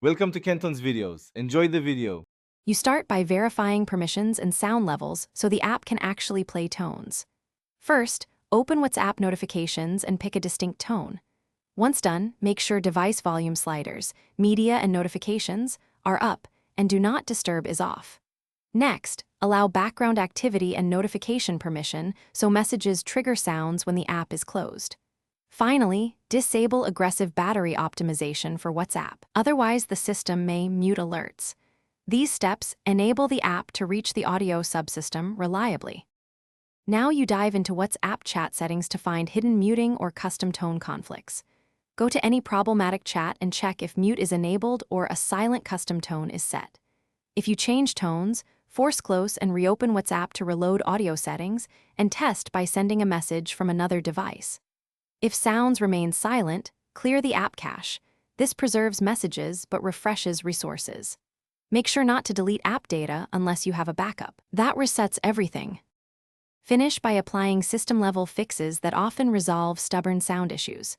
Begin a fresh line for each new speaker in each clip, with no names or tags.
Welcome to Kenton's videos. Enjoy the video.
You start by verifying permissions and sound levels so the app can actually play tones. First, open WhatsApp notifications and pick a distinct tone. Once done, make sure device volume sliders, media and notifications, are up and do not disturb is off. Next, allow background activity and notification permission so messages trigger sounds when the app is closed. Finally, disable aggressive battery optimization for WhatsApp. Otherwise, the system may mute alerts. These steps enable the app to reach the audio subsystem reliably. Now you dive into WhatsApp chat settings to find hidden muting or custom tone conflicts. Go to any problematic chat and check if mute is enabled or a silent custom tone is set. If you change tones, force close and reopen WhatsApp to reload audio settings and test by sending a message from another device. If sounds remain silent, clear the app cache. This preserves messages but refreshes resources. Make sure not to delete app data unless you have a backup. That resets everything. Finish by applying system-level fixes that often resolve stubborn sound issues.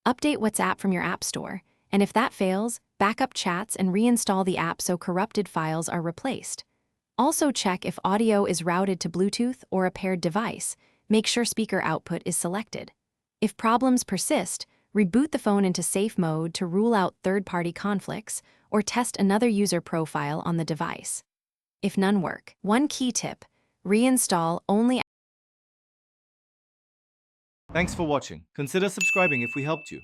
Update WhatsApp from your app store, and if that fails, backup chats and reinstall the app so corrupted files are replaced. Also check if audio is routed to Bluetooth or a paired device. Make sure speaker output is selected. If problems persist, reboot the phone into safe mode to rule out third-party conflicts or test another user profile on the device. If none work, one key tip: reinstall only.
Thanks for watching. Consider subscribing if we helped you.